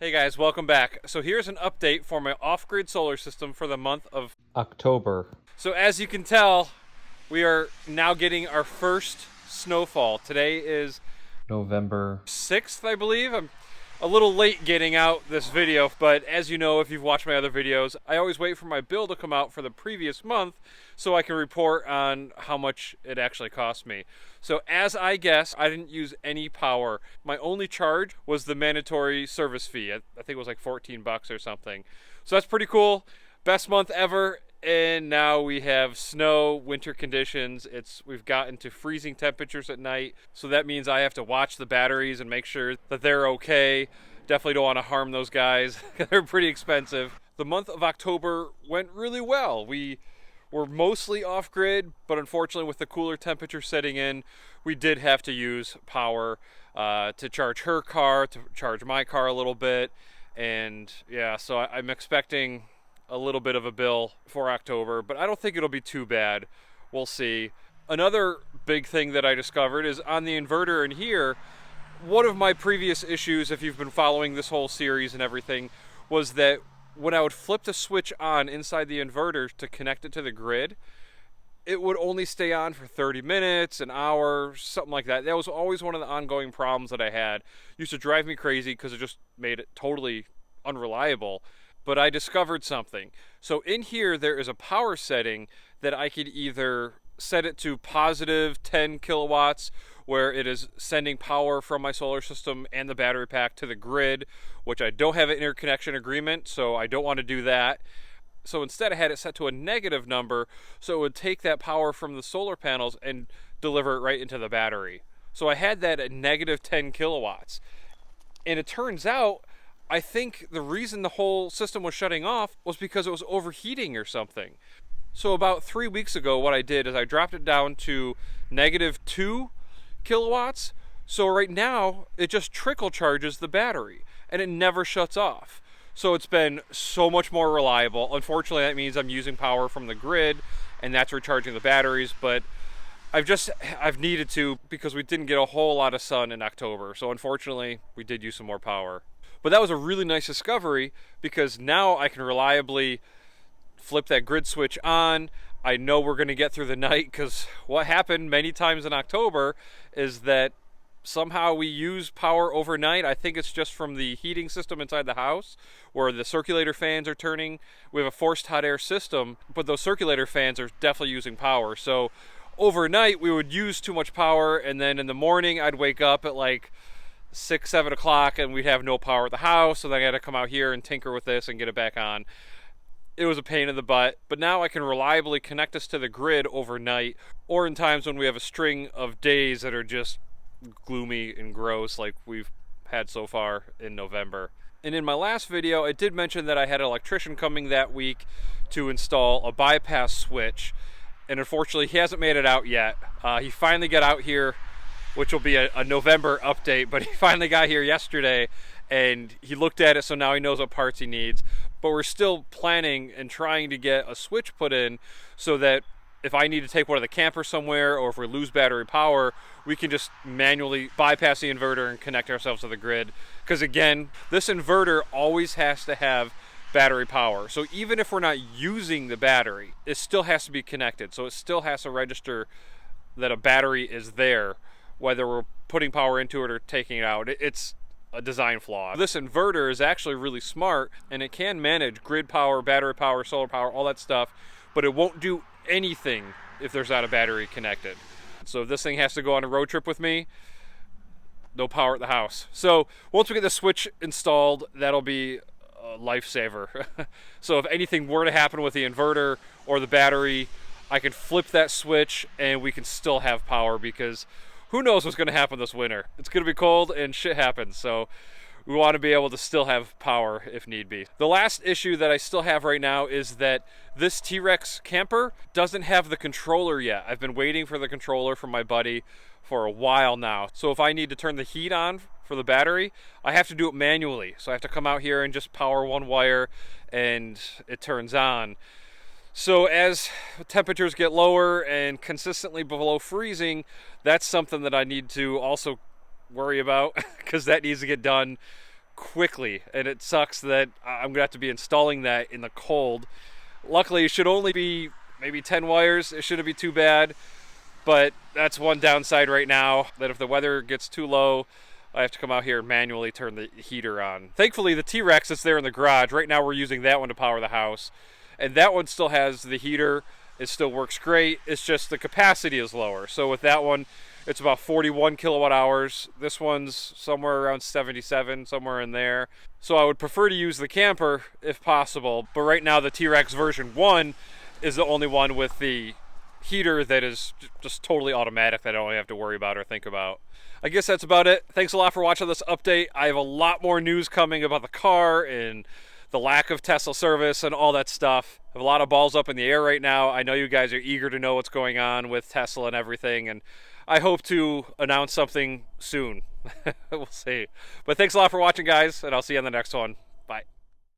Hey guys, welcome back. So here's an update for my off-grid solar system for the month of October. So as you can tell, we are now getting our first snowfall. Today is November. 6th, I believe. I'm a little late getting out this video, but as you know, if you've watched my other videos, I always wait for my bill to come out for the previous month so I can report on how much it actually cost me. So as I guess, I didn't use any power. My only charge was the mandatory service fee. I think it was like 14 bucks or something. So that's pretty cool. Best month ever. And now we have snow, winter conditions. We've gotten to freezing temperatures at night, so that means I have to watch the batteries and make sure that they're okay. Definitely don't want to harm those guys. They're pretty expensive. The month of October went really well. We were mostly off-grid, but unfortunately with the cooler temperature setting in, we did have to use power to charge her car, to charge my car a little bit. And yeah, so I'm expecting a little bit of a bill for October, but I don't think it'll be too bad. We'll see. Another big thing that I discovered is on the inverter in here, one of my previous issues, if you've been following this whole series and everything, was that when I would flip the switch on inside the inverter to connect it to the grid, it would only stay on for 30 minutes, an hour, something like that. That was always one of the ongoing problems that I had. It used to drive me crazy because it just made it totally unreliable. But I discovered something. So in here, there is a power setting that I could either set it to positive 10 kilowatts, where it is sending power from my solar system and the battery pack to the grid, which I don't have an interconnection agreement, so I don't want to do that. So instead, I had it set to a negative number, so it would take that power from the solar panels and deliver it right into the battery. So I had that at negative 10 kilowatts. And it turns out, I think the reason the whole system was shutting off was because it was overheating or something. So about 3 weeks ago, what I did is I dropped it down to negative 2 kilowatts. So right now, it just trickle charges the battery and it never shuts off. So it's been so much more reliable. Unfortunately, that means I'm using power from the grid and that's recharging the batteries, but I've needed to because we didn't get a whole lot of sun in October. So unfortunately, we did use some more power. But that was a really nice discovery because now I can reliably flip that grid switch on. I know we're going to get through the night because what happened many times in October is that somehow we use power overnight. I think it's just from the heating system inside the house where the circulator fans are turning. We have a forced hot air system, but those circulator fans are definitely using power. So overnight we would use too much power, and then in the morning I'd wake up at like 6-7 o'clock and we'd have no power at the house, so then I had to come out here and tinker with this and get it back on. It was a pain in the butt, but now I can reliably connect us to the grid overnight, or in times when we have a string of days that are just gloomy and gross like we've had so far in November. And in my last video, I did mention that I had an electrician coming that week to install a bypass switch, and unfortunately he hasn't made it out yet. He finally got out here, which will be a November update, but he finally got here yesterday and he looked at it, so now he knows what parts he needs. But we're still planning and trying to get a switch put in so that if I need to take one of the campers somewhere or if we lose battery power, we can just manually bypass the inverter and connect ourselves to the grid. Because again, this inverter always has to have battery power. So even if we're not using the battery, it still has to be connected. So it still has to register that a battery is there, whether we're putting power into it or taking it out. It's a design flaw. This inverter is actually really smart and it can manage grid power, battery power, solar power, all that stuff, but it won't do anything if there's not a battery connected. So if this thing has to go on a road trip with me, no power at the house. So once we get the switch installed, that'll be a lifesaver. So if anything were to happen with the inverter or the battery, I can flip that switch and we can still have power, because who knows what's going to happen this winter. It's going to be cold and shit happens, so we want to be able to still have power if need be. The last issue that I still have right now is that this T-Rex camper doesn't have the controller yet. I've been waiting for the controller from my buddy for a while now. So if I need to turn the heat on for the battery, I have to do it manually. So I have to come out here and just power one wire and it turns on. So as temperatures get lower and consistently below freezing, that's something that I need to also worry about, because that needs to get done quickly, and it sucks that I'm going to have to be installing that in the cold. Luckily, it should only be maybe 10 wires. It shouldn't be too bad, but that's one downside right now, that if the weather gets too low, I have to come out here and manually turn the heater on. Thankfully, the T-Rex that's there in the garage, right now we're using that one to power the house, and that one still has the heater. It still works great. It's just the capacity is lower. So with that one, it's about 41 kilowatt hours. This one's somewhere around 77, somewhere in there. So I would prefer to use the camper if possible, but right now the T-Rex version 1 is the only one with the heater that is just totally automatic that I don't have to worry about or think about. I guess that's about it. Thanks a lot for watching this update. I have a lot more news coming about the car and the lack of Tesla service and all that stuff. I have a lot of balls up in the air right now. I know you guys are eager to know what's going on with Tesla and everything, and I hope to announce something soon. We'll see. But thanks a lot for watching, guys, and I'll see you on the next one. Bye.